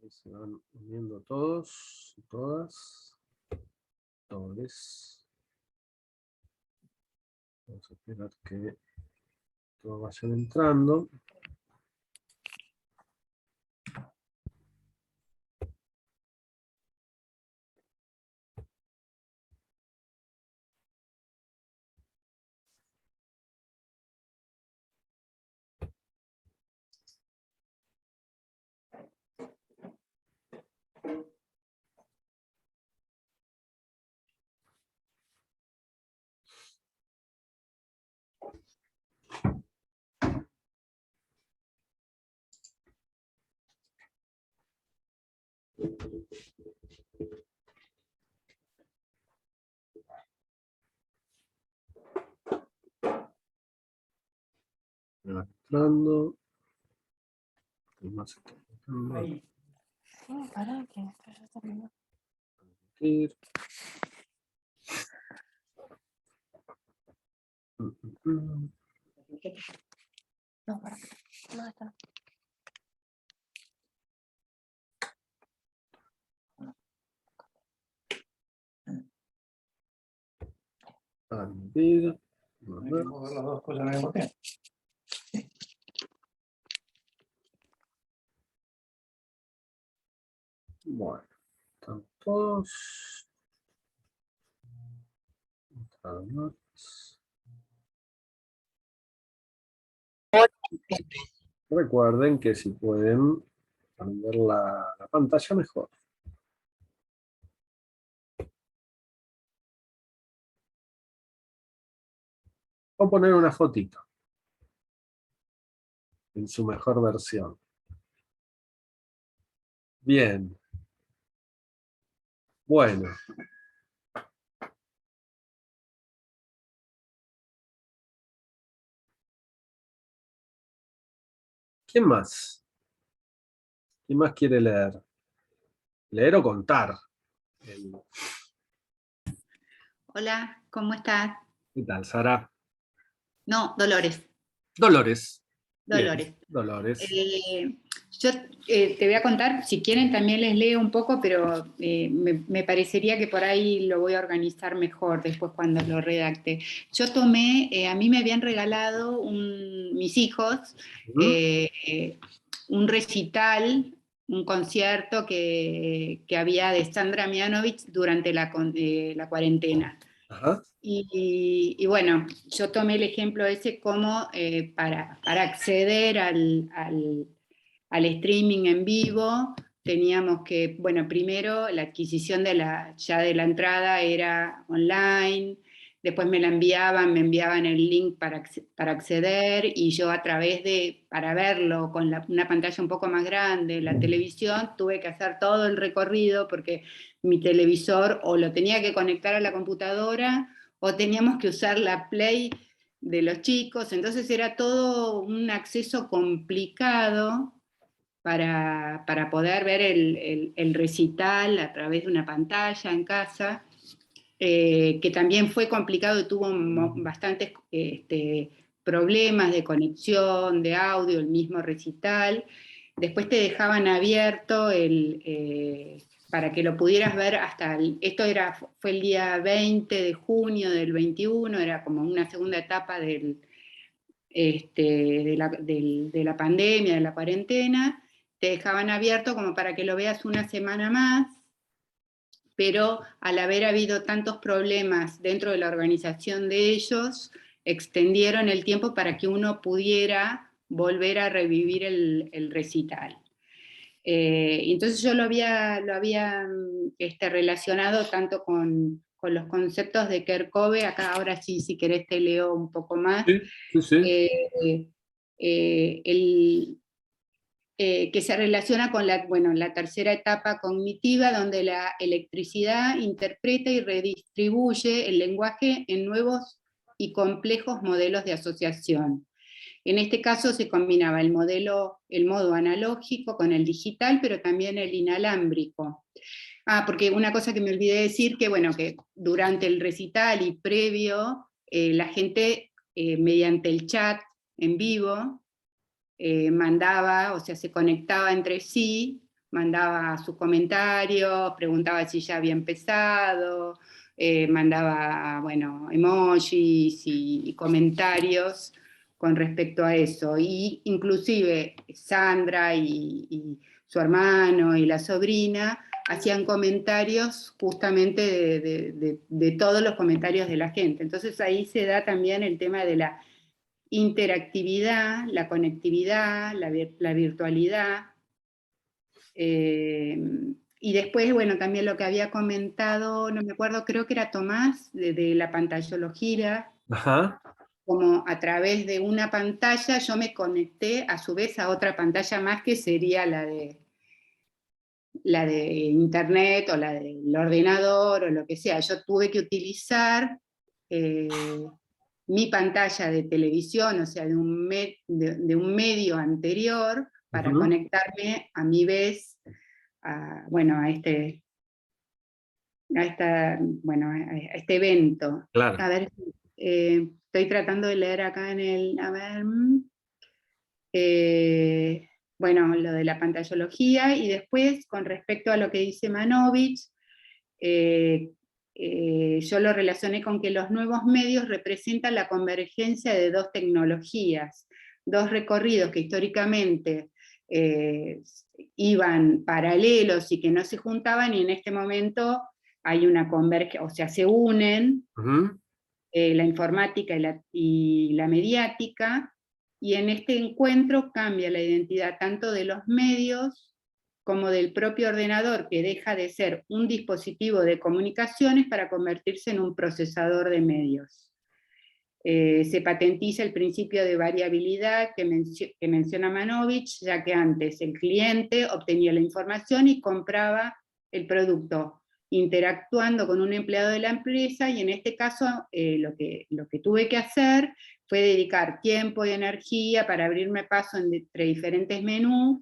Ahí se van uniendo todos y todas. Todos. Vamos a esperar que todos vayan entrando. Me va entrando. Más está entrando. Pará, que esto ya terminó. Ir. No, pará. No, está. Expandir. Podemos ver las dos cosas al mismo tiempo. Bueno, están todos. Otra más. Recuerden que si pueden prender la pantalla mejor. O poner una fotito en su mejor versión. Bien. Bueno. ¿Quién más? ¿Quién más quiere leer? Leer o contar. Hola, ¿cómo estás? ¿Qué tal, Sara? No, Dolores. Dolores. Dolores. Bien, Dolores. Yo te voy a contar, si quieren también les leo un poco, pero me parecería que por ahí lo voy a organizar mejor después cuando lo redacte. Yo tomé, a mí me habían regalado mis hijos un recital, un concierto que había de Sandra Mianovich durante la cuarentena. Ajá. Y bueno, yo tomé el ejemplo ese como para acceder al streaming en vivo, teníamos que, bueno, primero la adquisición ya de la entrada era online, después me enviaban el link para acceder, y yo a través para verlo con una pantalla un poco más grande, la televisión, tuve que hacer todo el recorrido porque mi televisor o lo tenía que conectar a la computadora o teníamos que usar la Play de los chicos, entonces era todo un acceso complicado para poder ver el recital a través de una pantalla en casa, que también fue complicado y tuvo bastantes problemas de conexión, de audio, el mismo recital. Después te dejaban abierto para que lo pudieras ver esto fue el día 20 de junio del 21, era como una segunda etapa de la pandemia, de la cuarentena. Te dejaban abierto como para que lo veas una semana más, pero al haber habido tantos problemas dentro de la organización de ellos, extendieron el tiempo para que uno pudiera volver a revivir el recital. Entonces yo lo había relacionado tanto con los conceptos de Kerkhove. Acá ahora sí, si querés te leo un poco más. Sí. Que se relaciona con la tercera etapa cognitiva, donde la electricidad interpreta y redistribuye el lenguaje en nuevos y complejos modelos de asociación. En este caso se combinaba el modo analógico con el digital, pero también el inalámbrico. Porque una cosa que me olvidé decir, que durante el recital y previo, la gente mediante el chat en vivo mandaba, o sea, se conectaba entre sí mandaba sus comentarios, preguntaba si ya había empezado, mandaba, bueno, emojis y comentarios con respecto a eso. Y inclusive Sandra y su hermano y la sobrina hacían comentarios justamente de todos los comentarios de la gente. Entonces ahí se da también el tema de la interactividad, la conectividad, la virtualidad. Y después, bueno, también lo que había comentado, no me acuerdo, creo que era Tomás, de la pantallología, Ajá. como a través de una pantalla yo me conecté a su vez a otra pantalla más que sería la de internet o la del ordenador o lo que sea. Yo tuve que utilizar mi pantalla de televisión, o sea, de un medio anterior, para conectarme a mi vez bueno, a este evento. Claro. A ver, estoy tratando de leer acá en el, a ver, bueno, lo de la pantallología, y después, con respecto a lo que dice Manovich, yo lo relacioné con que los nuevos medios representan la convergencia de dos tecnologías, dos recorridos que históricamente iban paralelos y que no se juntaban, y en este momento hay una convergencia, o sea, se unen la informática y la mediática, y en este encuentro cambia la identidad tanto de los medios como del propio ordenador, que deja de ser un dispositivo de comunicaciones para convertirse en un procesador de medios. Se patentiza el principio de variabilidad que menciona Manovich, ya que antes el cliente obtenía la información y compraba el producto, interactuando con un empleado de la empresa, y en este caso lo que tuve que hacer fue dedicar tiempo y energía para abrirme paso entre diferentes menús,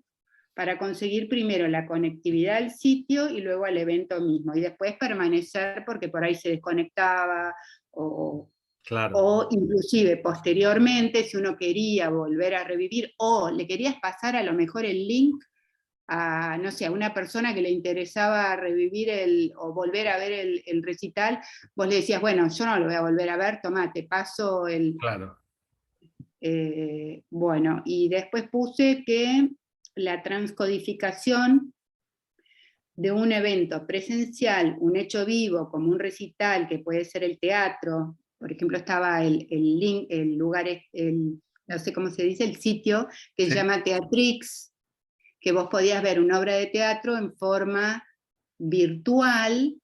para conseguir primero la conectividad al sitio y luego al evento mismo, y después permanecer porque por ahí se desconectaba, Claro. o inclusive posteriormente, si uno quería volver a revivir, o le querías pasar a lo mejor el link a, no sé, a una persona que le interesaba revivir o volver a ver el recital, vos le decías, bueno, yo no lo voy a volver a ver, tomá, te paso el... Claro. Bueno, y después puse que la transcodificación de un evento presencial, un hecho vivo, como un recital, que puede ser el teatro, por ejemplo, estaba el lugar, no sé cómo se dice, el sitio que se llama Teatrix, que vos podías ver una obra de teatro en forma virtual,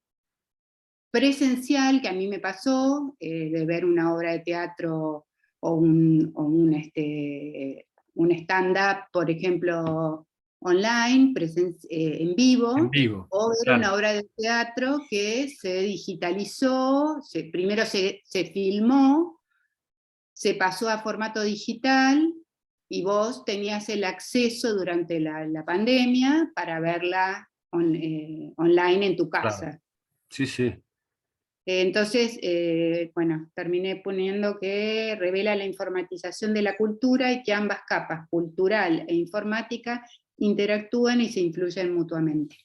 presencial, que a mí me pasó, de ver una obra de teatro o un stand-up, por ejemplo, online, en vivo, En vivo. o ver Claro. una obra de teatro que se digitalizó, primero se filmó, se pasó a formato digital, y vos tenías el acceso durante la pandemia para verla online en tu casa. Claro. Sí, sí. Entonces, bueno, terminé poniendo que revela la informatización de la cultura y que ambas capas, cultural e informática, interactúan y se influyen mutuamente.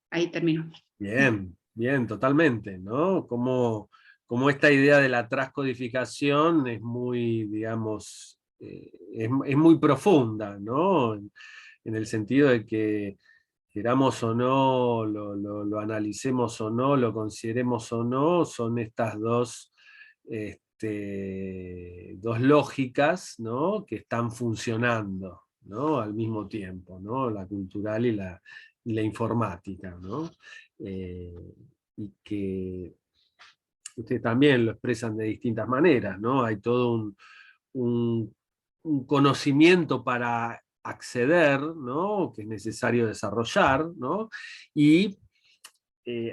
Ahí termino. Bien, bien, totalmente, ¿no? Como esta idea de la transcodificación es muy, digamos, es muy profunda, ¿no? En el sentido de que queramos o no, lo analicemos o no, lo consideremos o no, son estas dos lógicas, ¿no? Que están funcionando, ¿no? Al mismo tiempo, ¿no? La cultural y la informática, ¿no? Y que ustedes también lo expresan de distintas maneras, ¿no? Hay todo un conocimiento para acceder, ¿no? Que es necesario desarrollar, ¿no? Y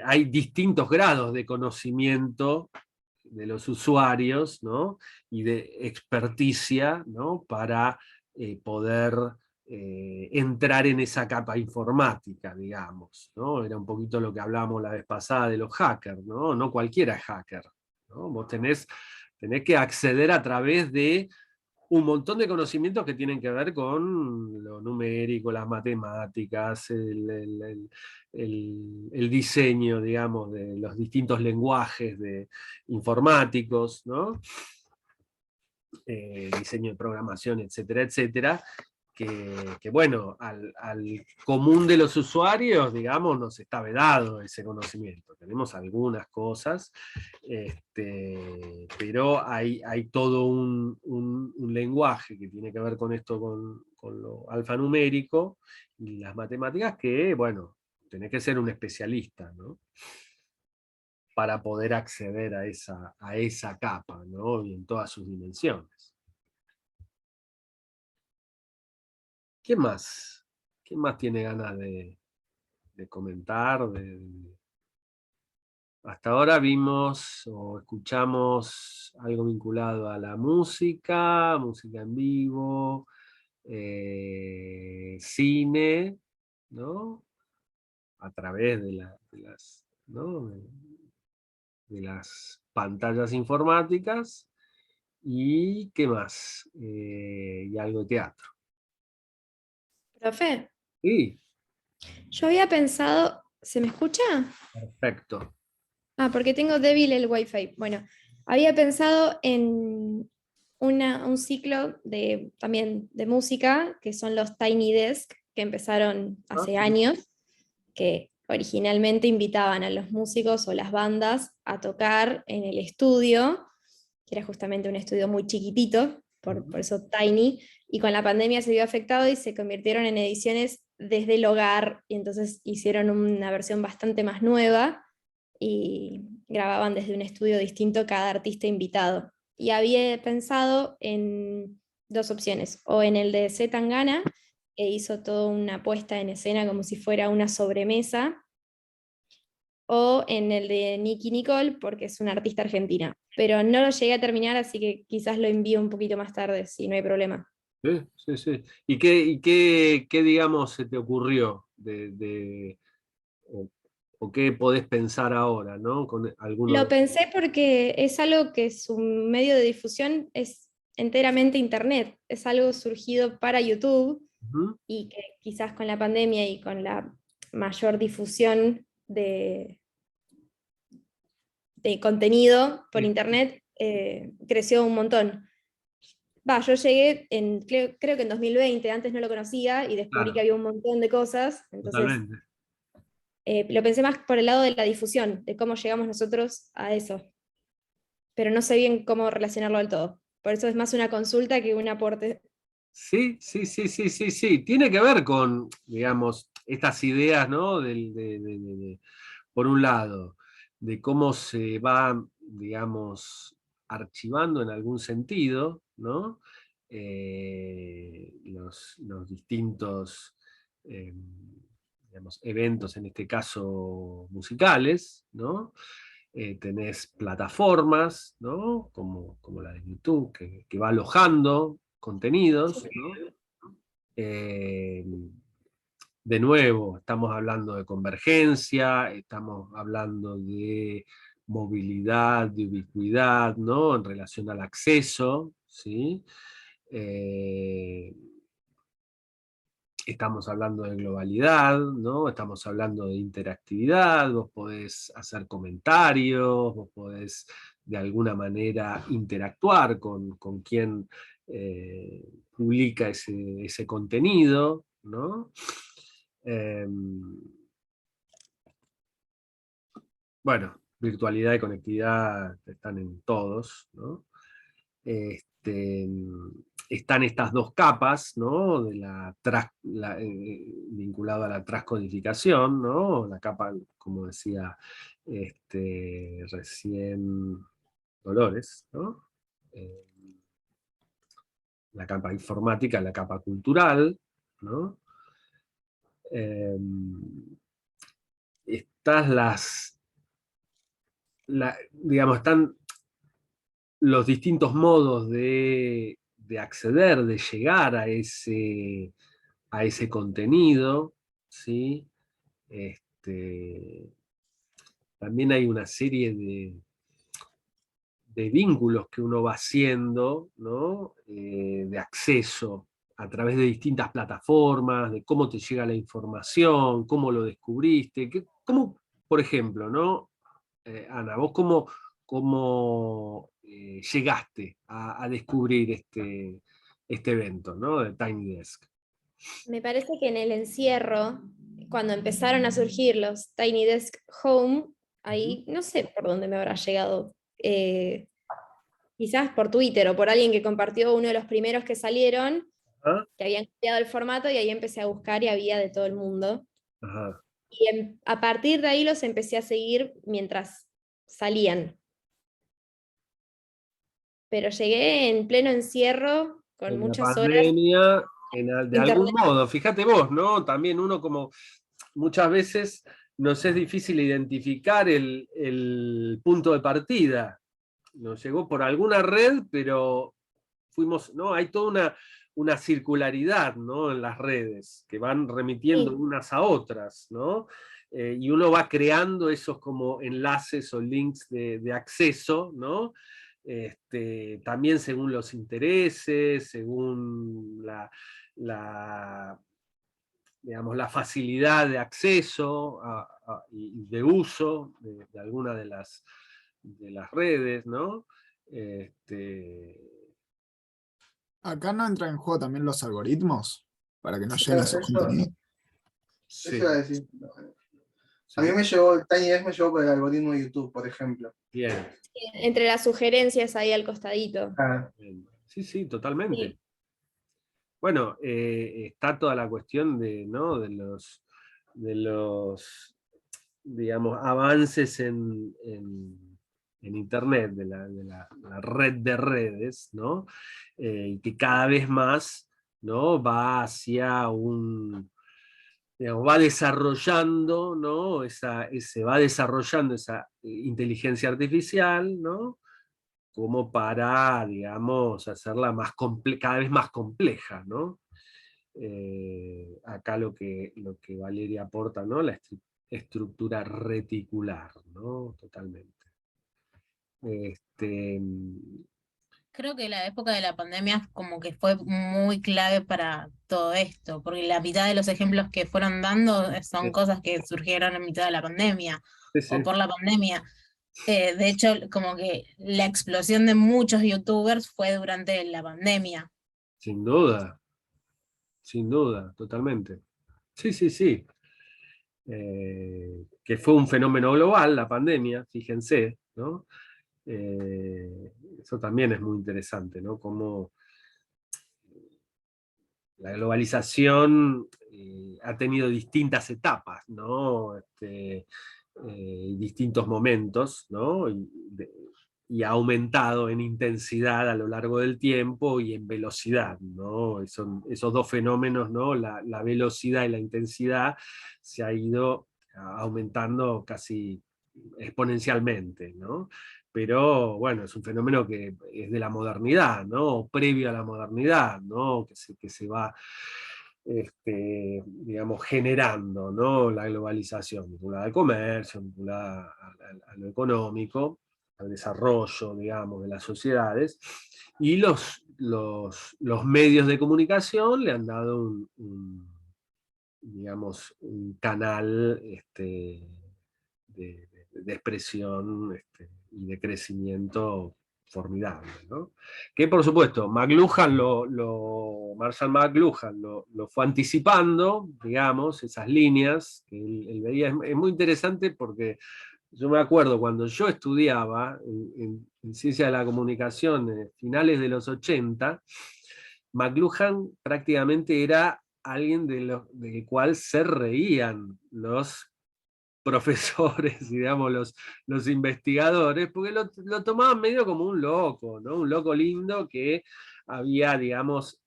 hay distintos grados de conocimiento de los usuarios, ¿no? Y de experticia, ¿no? Para poder entrar en esa capa informática, digamos, ¿no? Era un poquito lo que hablábamos la vez pasada de los hackers, ¿no? No cualquiera es hacker, ¿no? Vos tenés que acceder a través de un montón de conocimientos que tienen que ver con lo numérico, las matemáticas, el diseño, digamos, de los distintos lenguajes informáticos, ¿no? Diseño de programación, etcétera, etcétera, que bueno, al común de los usuarios, digamos, nos está vedado ese conocimiento. Tenemos algunas cosas, pero hay todo un lenguaje que tiene que ver con esto, con lo alfanumérico y las matemáticas, que, bueno, tenés que ser un especialista, ¿no? Para poder acceder a esa capa, ¿no? Y en todas sus dimensiones. ¿Qué más? ¿Quién más tiene ganas de comentar? Hasta ahora vimos o escuchamos algo vinculado a la música, música en vivo, cine, ¿no? A través ¿no? de las pantallas informáticas. ¿Y qué más? Y algo de teatro. Profe, Sí, yo había pensado, ¿se me escucha? perfecto. Ah, porque tengo débil el wifi. Bueno, había pensado en un ciclo también de música, que son los Tiny Desk, que empezaron Ah, hace años, que originalmente invitaban a los músicos o las bandas a tocar en el estudio, que era justamente un estudio muy chiquitito, por eso Tiny, y con la pandemia se vio afectado y se convirtieron en ediciones desde el hogar, y entonces hicieron una versión bastante más nueva y grababan desde un estudio distinto cada artista invitado. Y había pensado en dos opciones, o en el de C. Tangana, que hizo toda una puesta en escena como si fuera una sobremesa, o en el de Nicki Nicole, porque es una artista argentina. Pero no lo llegué a terminar, así que quizás lo envío un poquito más tarde, si no hay problema. sí, sí, sí. ¿Y qué, digamos, se te ocurrió o qué podés pensar ahora, ¿no? Con alguno Lo pensé porque es algo que su medio de difusión es enteramente internet, es algo surgido para YouTube Ujú. y que quizás con la pandemia y con la mayor difusión de contenido por Sí, internet creció un montón. Va, yo llegué creo que en 2020, antes no lo conocía y descubrí que claro, había un montón de cosas, entonces totalmente. lo pensé más por el lado de la difusión, de cómo llegamos nosotros a eso, pero no sé bien cómo relacionarlo del todo. Por eso es más una consulta que un aporte. Sí, sí, sí, sí, sí, sí. Tiene que ver con, digamos, estas ideas, ¿no? Por un lado, de cómo se va, digamos, archivando en algún sentido, ¿no? Los distintos, digamos, eventos, en este caso musicales, ¿no? Tenés plataformas, ¿no? Como la de YouTube, que va alojando contenidos, ¿no? Eh, de nuevo, estamos hablando de convergencia, estamos hablando de movilidad, de ubicuidad, ¿no? En relación al acceso, ¿sí? Eh, Estamos hablando de globalidad, ¿no? Estamos hablando de interactividad, vos podés hacer comentarios, vos podés de alguna manera interactuar con quien publica ese contenido, ¿no? Bueno, virtualidad y conectividad están en todos, ¿no? Este, están estas dos capas, ¿no? De vinculado a la transcodificación, ¿no? La capa, como decía recién Dolores, ¿no? Eh, la capa informática, la capa cultural, ¿no? Eh, estas digamos, están los distintos modos de acceder, de llegar a ese contenido, ¿sí? También hay una serie de vínculos que uno va haciendo, ¿no? De acceso a través de distintas plataformas, de cómo te llega la información, cómo lo descubriste, cómo, por ejemplo, ¿no? Ana, vos cómo llegaste a descubrir este evento, ¿no? De Tiny Desk. Me parece que en el encierro, cuando empezaron a surgir los Tiny Desk Home, ahí no sé por dónde me habrá llegado. Quizás por Twitter o por alguien que compartió uno de los primeros que salieron, ¿Ah? que habían cambiado el formato, y ahí empecé a buscar y había de todo el mundo. Ajá. Y a partir de ahí los empecé a seguir mientras salían. Pero llegué en pleno encierro, con En la muchas horas pandemia, de de algún internet. modo, fíjate vos, ¿no? También uno como muchas veces nos es difícil identificar el punto de partida. Nos llegó por alguna red, pero fuimos, ¿no? Hay toda una circularidad, ¿no? En las redes, que van remitiendo Sí. unas a otras, ¿no? Y uno va creando esos como enlaces o links de acceso, ¿no? También según los intereses, según digamos, la facilidad de acceso y de uso de alguna de las redes, ¿no? Acá no entran en juego también los algoritmos para que nos Sí, lleguen esos eso, contenidos. eso Sí, iba a decir. sí. A mí me llegó, Tiny Desk me llegó por el algoritmo de YouTube, por ejemplo. Bien. Entre las sugerencias ahí al costadito. Ah, Bien. Sí, sí, totalmente. Sí. Bueno, está toda la cuestión ¿no? de los digamos, avances en Internet, de la red de redes, ¿no? Y que cada vez más, ¿no? Va hacia digamos, va desarrollando, ¿no? Se va desarrollando esa inteligencia artificial, ¿no? Como para, digamos, hacerla cada vez más compleja, ¿no? Acá lo que Valeria aporta, ¿no? La estructura reticular, ¿no? Totalmente. Creo que la época de la pandemia como que fue muy clave para todo esto, porque la mitad de los ejemplos que fueron dando son cosas que surgieron en mitad de la pandemia Sí, o sí, por la pandemia. De hecho, como que la explosión de muchos youtubers fue durante la pandemia. sin duda, totalmente. Sí, sí, sí. Que fue un fenómeno global, la pandemia, fíjense, ¿no? Eso también es muy interesante, ¿no? Cómo la globalización ha tenido distintas etapas, ¿no? Distintos momentos, ¿no? Y ha aumentado en intensidad a lo largo del tiempo y en velocidad, ¿no? Son esos dos fenómenos, ¿no? La velocidad y la intensidad se ha ido aumentando casi exponencialmente, ¿no? Pero bueno, es un fenómeno que es de la modernidad, ¿no? Previo a la modernidad, ¿no? Que se va, digamos, generando, ¿no? La globalización, vinculada al comercio, vinculada a lo económico, al desarrollo, digamos, de las sociedades, y los medios de comunicación le han dado digamos, un canal de expresión y de crecimiento formidable, ¿no? Que por supuesto, Marshall McLuhan lo fue anticipando, digamos, esas líneas que él veía. Es muy interesante porque yo me acuerdo cuando yo estudiaba en Ciencia de la Comunicación, finales de los 80, McLuhan prácticamente era alguien del cual se reían los profesores, digamos, los investigadores, porque lo tomaban medio como un loco, ¿no? Un loco lindo que había, digamos,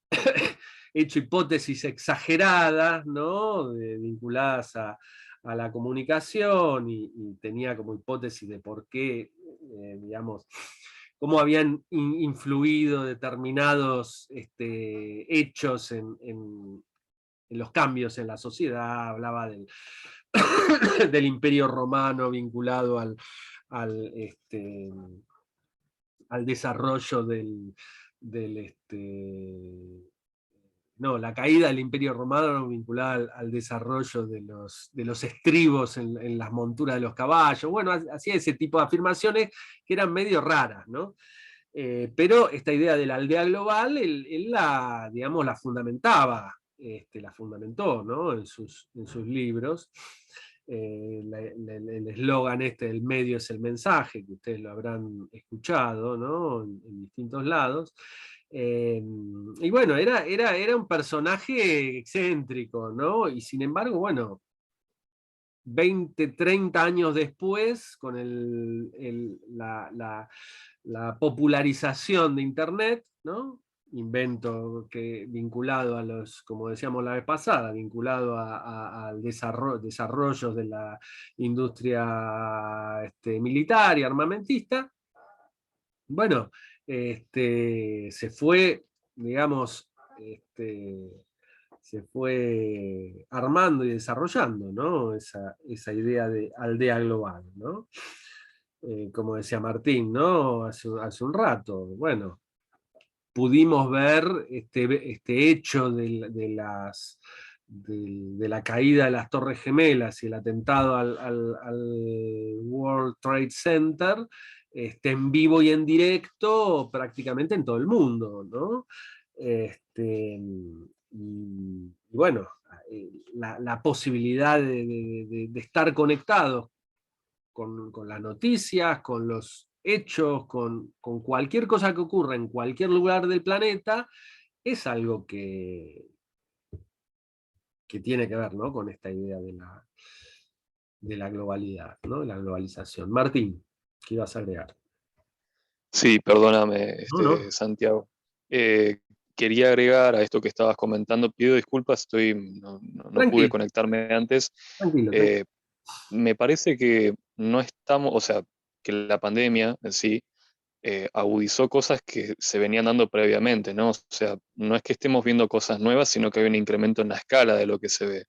hecho hipótesis exageradas, ¿no? Vinculadas a la comunicación y tenía como hipótesis de por qué, digamos, cómo habían influido determinados hechos en los cambios en la sociedad, hablaba del Imperio Romano vinculado al al desarrollo no, la caída del Imperio Romano vinculada al desarrollo de los estribos en las monturas de los caballos. Bueno, hacía ese tipo de afirmaciones que eran medio raras, ¿no? Pero esta idea de la aldea global, él la, digamos, la fundamentaba, la fundamentó, ¿no? en sus libros. El eslogan el medio es el mensaje, que ustedes lo habrán escuchado, ¿no? en distintos lados. Y bueno, era un personaje excéntrico, ¿no? Y sin embargo, bueno, 20, 30 años después, con la popularización de Internet, ¿no? Invento vinculado a los, como decíamos la vez pasada, vinculado al desarrollo de la industria militar y armamentista. Bueno, se fue, digamos, se fue armando y desarrollando, ¿no? esa idea de aldea global, ¿no? Como decía Martín, ¿no? hace un rato. Bueno, pudimos ver este hecho de la caída de las Torres Gemelas y el atentado al World Trade Center en vivo y en directo prácticamente en todo el mundo, ¿no? Y bueno, la posibilidad de estar conectados con las noticias, con los hechos, con cualquier cosa que ocurra en cualquier lugar del planeta, es algo que tiene que ver, ¿no? con esta idea de la globalidad, ¿no? de la globalización. Martín, ¿qué ibas a agregar? Sí, perdóname, No. Santiago. Quería agregar a esto que estabas comentando, pido disculpas, no pude Tranquilo, conectarme antes. tranquilo. Me parece que no estamos, o sea, que la pandemia en sí agudizó cosas que se venían dando previamente, ¿no? O sea, no es que estemos viendo cosas nuevas, sino que hay un incremento en la escala de lo que se ve.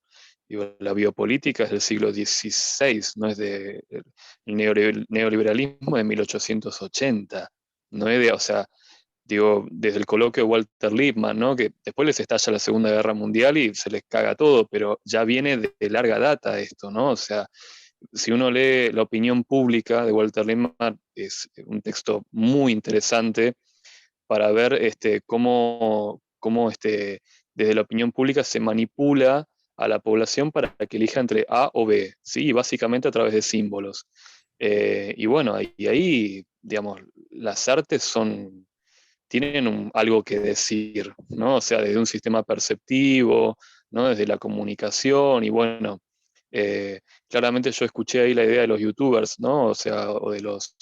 Digo, la biopolítica es del siglo XVI, no es de el neoliberalismo de 1880, no es de, o sea, digo, desde el coloquio de Walter Lippmann, ¿no? Que después les estalla la Segunda Guerra Mundial y se les caga todo, pero ya viene de larga data esto, ¿no? O sea, si uno lee La opinión pública de Walter Lippmann, es un texto muy interesante para ver cómo desde la opinión pública se manipula a la población para que elija entre A o B, ¿sí? Básicamente a través de símbolos. Y bueno, y ahí, digamos, las artes tienen algo que decir, ¿no? O sea, desde un sistema perceptivo, ¿no? Desde la comunicación, y bueno, claramente yo escuché ahí la idea de los youtubers, ¿no? O sea, o de los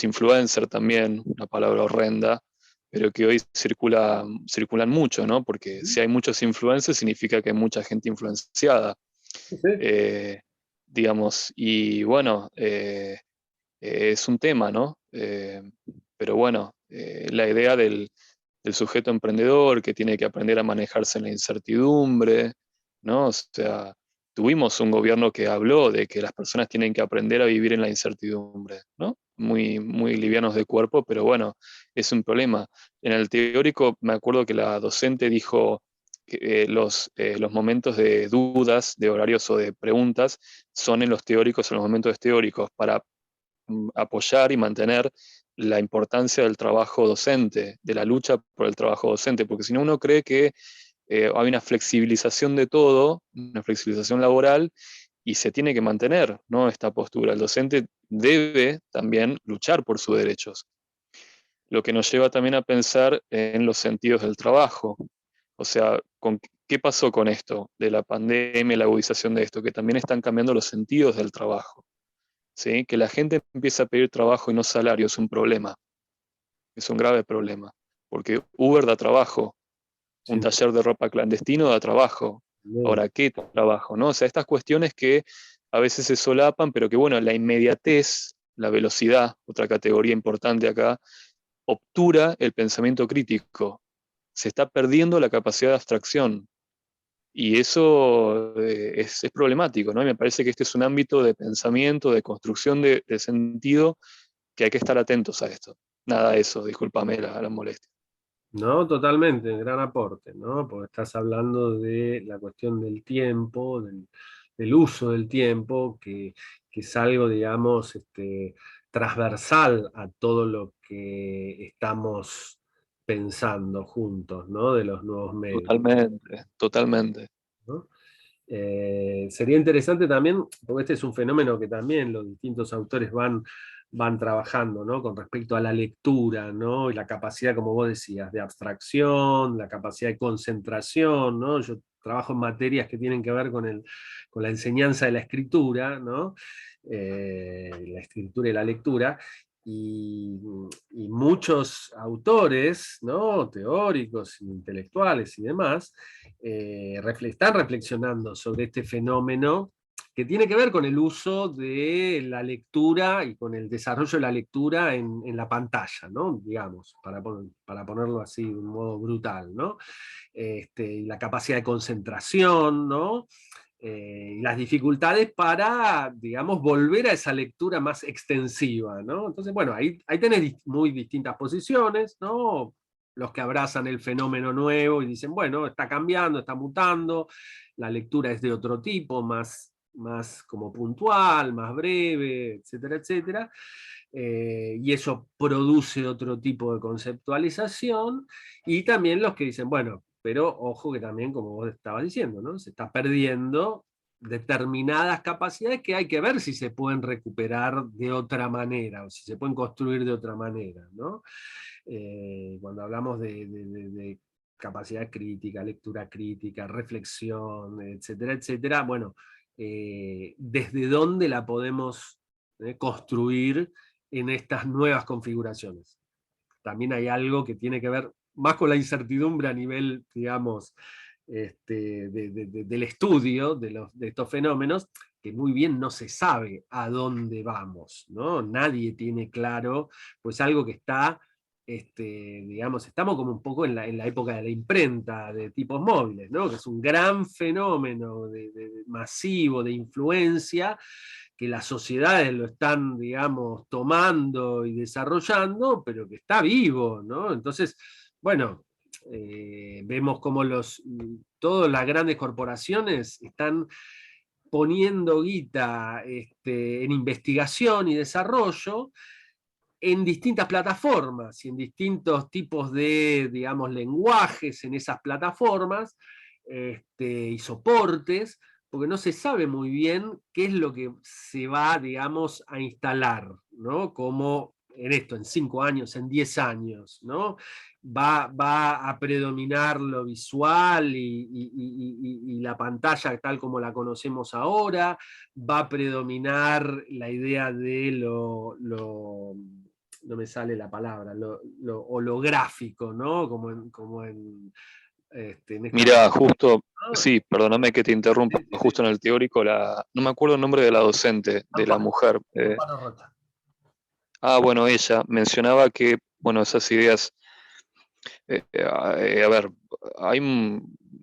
influencers también, una palabra horrenda, pero que hoy circulan mucho, ¿no? Porque si hay muchos influencers significa que hay mucha gente influenciada, Sí. eh, digamos, y bueno, es un tema, ¿no? Pero bueno, la idea del sujeto emprendedor que tiene que aprender a manejarse en la incertidumbre, ¿no? O sea, tuvimos un gobierno que habló de que las personas tienen que aprender a vivir en la incertidumbre, ¿no? Muy, muy livianos de cuerpo, pero bueno, es un problema. En el teórico, me acuerdo que la docente dijo que los momentos de dudas, de horarios o de preguntas, son en los teóricos, en los momentos teóricos, para apoyar y mantener la importancia del trabajo docente, de la lucha por el trabajo docente, porque si no uno cree que hay una flexibilización de todo, una flexibilización laboral, y se tiene que mantener, ¿no? esta postura. El docente debe también luchar por sus derechos, lo que nos lleva también a pensar en los sentidos del trabajo. O sea, ¿qué pasó con esto de la pandemia, la agudización de esto? Que también están cambiando los sentidos del trabajo. ¿Sí? Que la gente empieza a pedir trabajo y no salario es un problema, es un grave problema, porque Uber da trabajo, un Sí. taller de ropa clandestino da trabajo, ahora qué trabajo, ¿no? O sea, estas cuestiones que a veces se solapan, pero que bueno, la inmediatez, la velocidad, otra categoría importante acá, obtura el pensamiento crítico, se está perdiendo la capacidad de abstracción. Y eso es problemático, ¿no? Y me parece que este es un ámbito de pensamiento, de construcción de sentido que hay que estar atentos a esto. Nada de eso, discúlpame la molestia. No, totalmente, gran aporte, ¿no? Porque estás hablando de la cuestión del tiempo, del uso del tiempo, que es algo, digamos, transversal a todo lo que estamos pensando juntos, ¿no? De los nuevos medios, Totalmente, totalmente. ¿no? Sería interesante también, porque este es un fenómeno que también los distintos autores van trabajando, ¿no? Con respecto a la lectura, ¿no? Y la capacidad, como vos decías, de abstracción, la capacidad de concentración, ¿no? Yo trabajo en materias que tienen que ver con la enseñanza de la escritura, ¿no? La escritura y la lectura, y, y muchos autores, ¿no? Teóricos, intelectuales y demás, están reflexionando sobre este fenómeno que tiene que ver con el uso de la lectura y con el desarrollo de la lectura en la pantalla, ¿no? Digamos, para ponerlo así de un modo brutal, ¿no? Y la capacidad de concentración, ¿no? Y las dificultades para, digamos, volver a esa lectura más extensiva, ¿no? Entonces, bueno, ahí tenés muy distintas posiciones, ¿no? Los que abrazan el fenómeno nuevo y dicen, bueno, está cambiando, está mutando, la lectura es de otro tipo, más como puntual, más breve, etcétera, etcétera. Y eso produce otro tipo de conceptualización, y también los que dicen, bueno, pero ojo que también, como vos estabas diciendo, ¿no? Se está perdiendo determinadas capacidades que hay que ver si se pueden recuperar de otra manera, o si se pueden construir de otra manera, ¿no? Cuando hablamos de capacidad crítica, lectura crítica, reflexión, etcétera, etcétera, bueno, ¿desde dónde la podemos construir en estas nuevas configuraciones? También hay algo que tiene que ver más con la incertidumbre a nivel, digamos, del estudio de estos fenómenos, que muy bien no se sabe a dónde vamos, ¿no? Nadie tiene claro, pues algo que está, digamos, estamos como un poco en la época de la imprenta de tipos móviles, ¿no? Que es un gran fenómeno masivo de influencia, que las sociedades lo están, digamos, tomando y desarrollando, pero que está vivo, ¿no? Entonces, bueno, vemos como todas las grandes corporaciones están poniendo guita en investigación y desarrollo en distintas plataformas y en distintos tipos de, digamos, lenguajes en esas plataformas y soportes, porque no se sabe muy bien qué es lo que se va, digamos, a instalar, ¿no? Como en esto, en 5 años, en 10 años, ¿no? Va a predominar lo visual y la pantalla tal como la conocemos ahora, va a predominar la idea de no me sale la palabra, lo holográfico, ¿no? Como en Mira, justo, sí, perdóname que te interrumpa, justo en el teórico, no me acuerdo el nombre de la docente, de la mujer. Bueno, ella mencionaba que, bueno, esas ideas, a ver, hay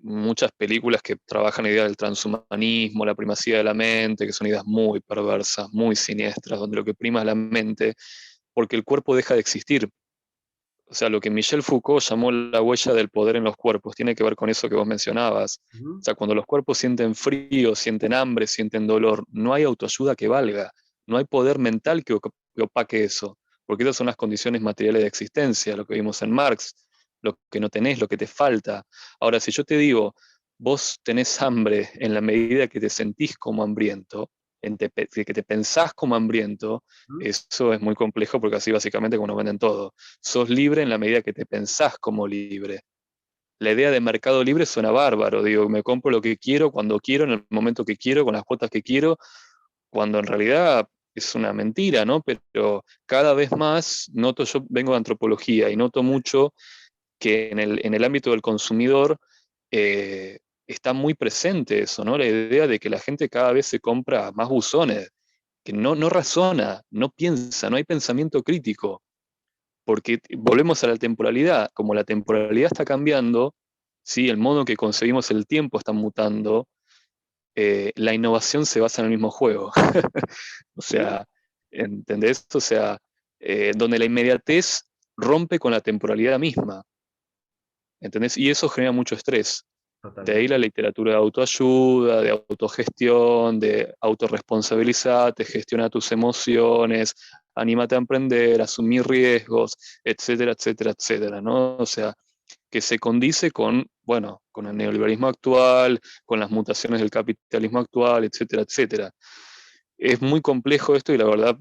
muchas películas que trabajan la idea del transhumanismo, la primacía de la mente, que son ideas muy perversas, muy siniestras, donde lo que prima es la mente, porque el cuerpo deja de existir. O sea, lo que Michel Foucault llamó la huella del poder en los cuerpos, tiene que ver con eso que vos mencionabas. O sea, cuando los cuerpos sienten frío, sienten hambre, sienten dolor, no hay autoayuda que valga, no hay poder mental que opaque eso, porque esas son las condiciones materiales de existencia, lo que vimos en Marx, lo que no tenés, lo que te falta. Ahora, si yo te digo, vos tenés hambre en la medida que te sentís como hambriento, que te pensás como hambriento, eso es muy complejo porque así básicamente como nos venden todo. Sos libre en la medida que te pensás como libre. La idea de mercado libre suena bárbaro, digo, me compro lo que quiero, cuando quiero, en el momento que quiero, con las cuotas que quiero, cuando en realidad es una mentira, ¿no? Pero cada vez más noto, yo vengo de antropología y noto mucho que en el ámbito del consumidor está muy presente eso, ¿no? La idea de que la gente cada vez se compra más buzones, que no razona, no piensa, no hay pensamiento crítico, porque volvemos a la temporalidad, como la temporalidad está cambiando, ¿sí? El modo en que concebimos el tiempo está mutando, la innovación se basa en el mismo juego. O sea, ¿entendés? O sea, donde la inmediatez rompe con la temporalidad misma. ¿Entendés? Y eso genera mucho estrés. De ahí la literatura de autoayuda, de autogestión, de autorresponsabilizarte, gestiona tus emociones, anímate a emprender, asumir riesgos, etcétera, etcétera, etcétera, ¿no? O sea, que se condice con, bueno, con el neoliberalismo actual, con las mutaciones del capitalismo actual, etcétera, etcétera. Es muy complejo esto y la verdad,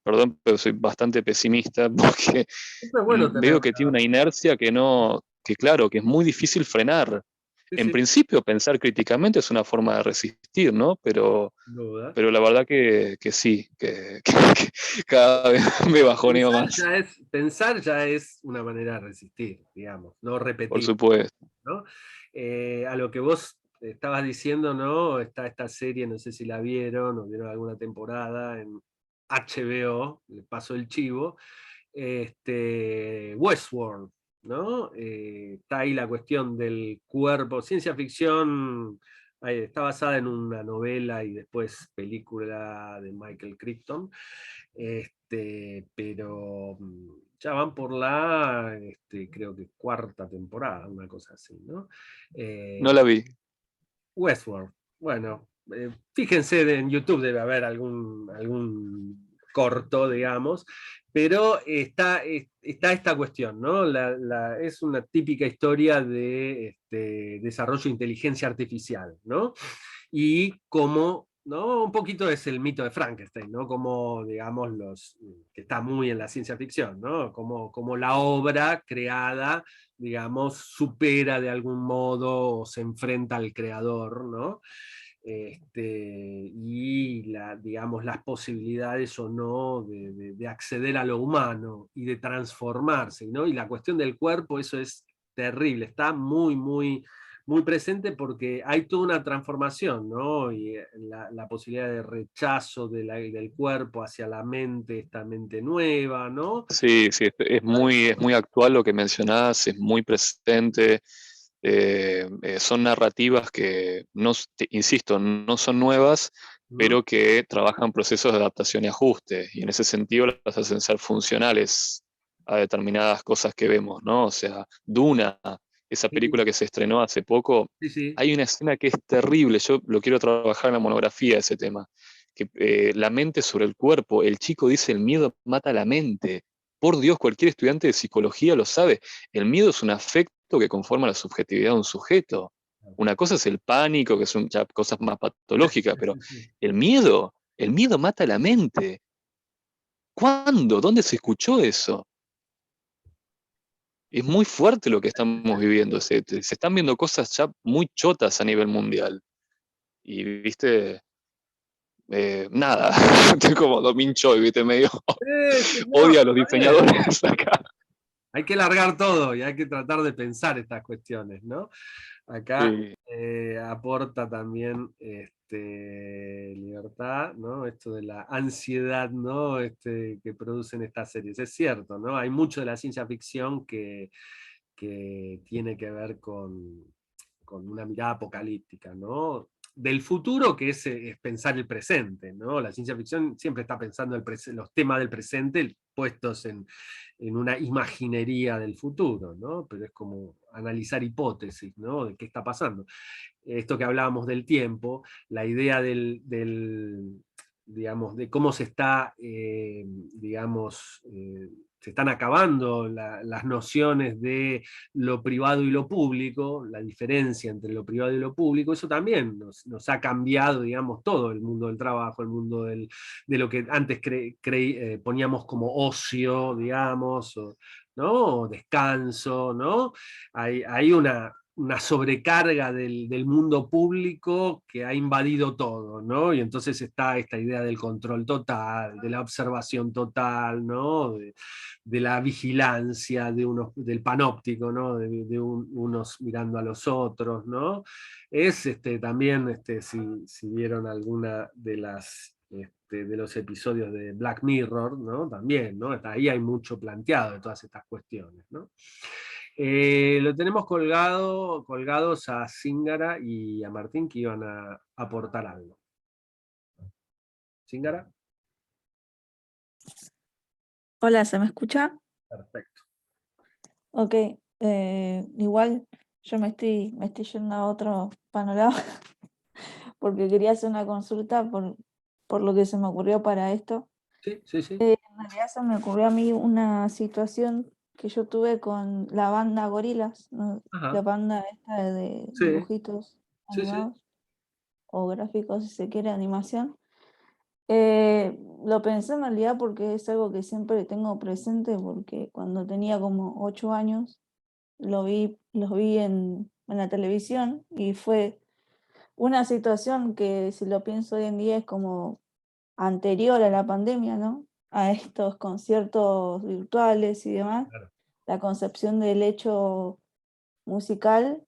perdón, pero soy bastante pesimista porque Eso es bueno veo tener. que tiene una inercia que no, que claro, que es muy difícil frenar. Sí, En sí, principio, pensar críticamente es una forma de resistir, ¿no? sin duda. Pero la verdad que sí, que cada vez me bajoneo más, Pensar ya es una manera de resistir, digamos, no por repetir, supuesto. ¿no? A lo que vos estabas diciendo, ¿no? Está esta serie, no sé si la vieron o vieron alguna temporada en HBO, le paso el chivo, Westworld, ¿no? Está ahí la cuestión del cuerpo, ciencia ficción, está basada en una novela y después película de Michael Crichton, pero ya van por la, creo que cuarta temporada, una cosa así, ¿no? No Eh, la vi. Westworld, bueno, fíjense en YouTube, debe haber algún corto, digamos, pero está esta cuestión, ¿no? Es una típica historia de desarrollo de inteligencia artificial, ¿no? Y cómo, ¿no? Un poquito es el mito de Frankenstein, ¿no? Como, digamos, que está muy en la ciencia ficción, ¿no? Como la obra creada, digamos, supera de algún modo o se enfrenta al creador, ¿no? Y digamos, las posibilidades o no de acceder a lo humano y de transformarse, ¿no? Y la cuestión del cuerpo, eso es terrible, está muy, muy, muy presente porque hay toda una transformación, ¿no? Y la posibilidad de rechazo del cuerpo hacia la mente, esta mente nueva, ¿no? Sí, sí, es muy actual lo que mencionás, es muy presente. Son narrativas que, no, insisto, no son nuevas, ¿Mm? pero que trabajan procesos de adaptación y ajuste, y en ese sentido las hacen ser funcionales a determinadas cosas que vemos, ¿no? O sea, Duna, esa película que se estrenó hace poco, Sí, sí. hay una escena que es terrible, yo lo quiero trabajar en la monografía, ese tema, que la mente sobre el cuerpo, el chico dice el miedo mata la mente. Por Dios, cualquier estudiante de psicología lo sabe. El miedo es un afecto que conforma la subjetividad de un sujeto. Una cosa es el pánico, que son ya cosas más patológicas, pero el miedo mata la mente. ¿Cuándo? ¿Dónde se escuchó eso? Es muy fuerte lo que estamos viviendo. Se están viendo cosas ya muy chotas a nivel mundial. Y, viste, nada, estoy como Domin Choi, viste, medio Sí, no, odia a los está bien. diseñadores acá. Hay que largar todo y hay que tratar de pensar estas cuestiones, ¿no? Acá Sí. aporta también libertad, ¿no? Esto de la ansiedad, ¿no? Que producen estas series. Es cierto, ¿no? Hay mucho de la ciencia ficción que tiene que ver con una mirada apocalíptica, ¿no? Del futuro, que es pensar el presente, ¿no? La ciencia ficción siempre está pensando los temas del presente puestos en una imaginería del futuro, ¿no? Pero es como analizar hipótesis, ¿no? De qué está pasando. Esto que hablábamos del tiempo, la idea digamos, de cómo se está, digamos, se están acabando las nociones de lo privado y lo público, la diferencia entre lo privado y lo público, eso también nos ha cambiado, digamos, todo el mundo del trabajo, el mundo de lo que antes poníamos como ocio, digamos, ¿no? Descanso, ¿no? Hay una sobrecarga del mundo público que ha invadido todo, ¿no? Y entonces está esta idea del control total, de la observación total, ¿no? De la vigilancia del panóptico, ¿no? Unos mirando a los otros, ¿no? Es también, si vieron alguna de los episodios de Black Mirror, ¿no? También, ¿no? Ahí hay mucho planteado de todas estas cuestiones, ¿no? Lo tenemos colgados a Zíngara y a Martín que iban a aportar algo. ¿Zíngara? Hola, ¿se me escucha? Perfecto. Ok, igual yo me estoy yendo a otro panorama porque quería hacer una consulta por lo que se me ocurrió para esto. Sí, sí, sí. En realidad se me ocurrió a mí una situación que yo tuve con la banda Gorilas, ¿no? La Ajá. banda esta de Sí, dibujitos sí, sí. animados o gráficos, si se quiere, animación. Lo pensé en realidad porque es algo que siempre tengo presente, porque cuando tenía como 8 años los vi en la televisión y fue una situación que, si lo pienso hoy en día, es como anterior a la pandemia, ¿no? A estos conciertos virtuales y demás. Claro. La concepción del hecho musical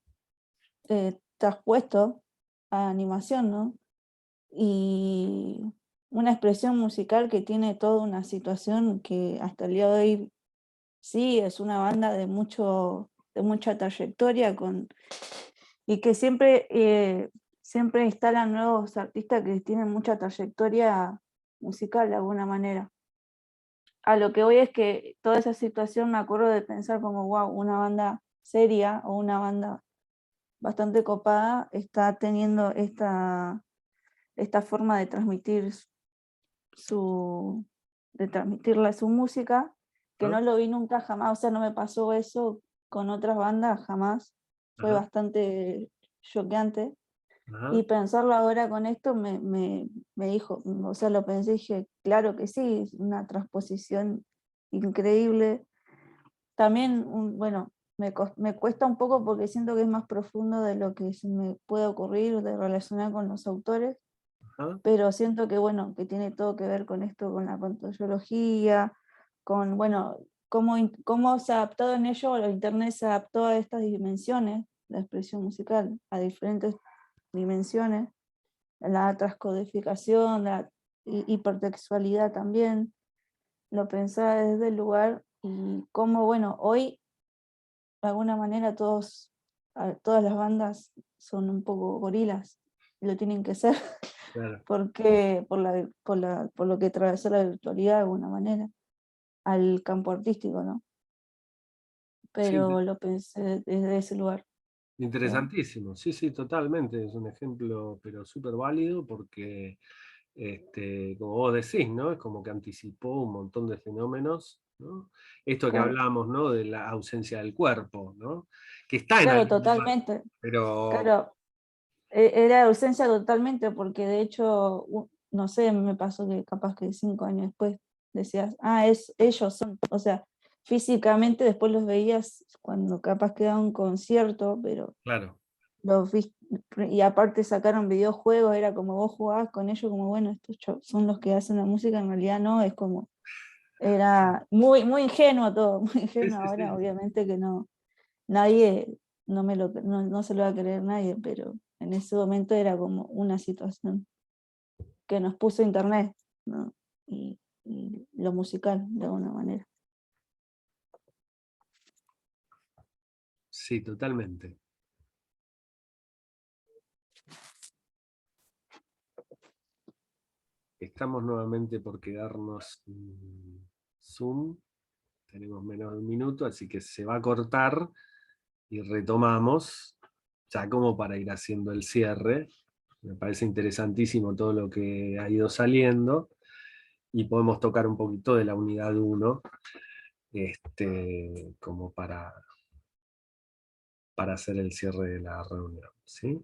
traspuesto a animación, ¿no? Y una expresión musical que tiene toda una situación que hasta el día de hoy sí es una banda de mucha trayectoria y que siempre instalan nuevos artistas que tienen mucha trayectoria musical de alguna manera. A lo que voy es que toda esa situación me acuerdo de pensar como, wow, una banda seria o una banda bastante copada está teniendo esta forma de transmitir su, su música, que ¿No? no lo vi nunca jamás, o sea, no me pasó eso con otras bandas jamás, fue Ajá. bastante choqueante. Ajá. Y pensarlo ahora con esto me dijo, o sea, lo pensé y dije, claro que sí, es una transposición increíble. También, bueno, me cuesta un poco porque siento que es más profundo de lo que se me puede ocurrir de relacionar con los autores, Ajá. pero siento que, bueno, que tiene todo que ver con esto, con la pantallología, con, bueno, cómo se ha adaptado en ello, o internet se adaptó a estas dimensiones, la expresión musical, a diferentes dimensiones, la transcodificación, la hipertextualidad también, lo pensaba desde el lugar y cómo, bueno, hoy de alguna manera todas las bandas son un poco gorilas, lo tienen que ser, Claro. porque por lo que atravesó la virtualidad de alguna manera, al campo artístico, ¿no? Sí, Pero lo pensé desde ese lugar. Digamos. interesantísimo. Sí, sí, totalmente. Es un ejemplo, pero súper válido porque, como vos decís, ¿no? Es como que anticipó un montón de fenómenos, ¿no? Esto que Claro, hablamos, ¿no? De la ausencia del cuerpo, ¿no? Que está en claro, algún lugar, totalmente. pero Claro, era ausencia totalmente, porque de hecho, no sé, me pasó que capaz que 5 años después decías, ellos son, o sea, físicamente después los veías cuando capaz que daban un concierto, pero claro, los vi, y aparte sacaron videojuegos, era como vos jugabas con ellos, como bueno, estos son los que hacen la música, en realidad no, es como, era muy, muy ingenuo todo, muy sí, ingenuo. sí, Ahora sí. obviamente que no, nadie, no se lo va a creer nadie, pero en ese momento era como una situación que nos puso internet, ¿no? Y lo musical, de alguna manera. Sí, totalmente. Estamos nuevamente por quedarnos en Zoom. Tenemos menos de un minuto, así que se va a cortar y retomamos, ya como para ir haciendo el cierre. Me parece interesantísimo todo lo que ha ido saliendo y podemos tocar un poquito de la unidad 1, como para hacer el cierre de la reunión, ¿sí?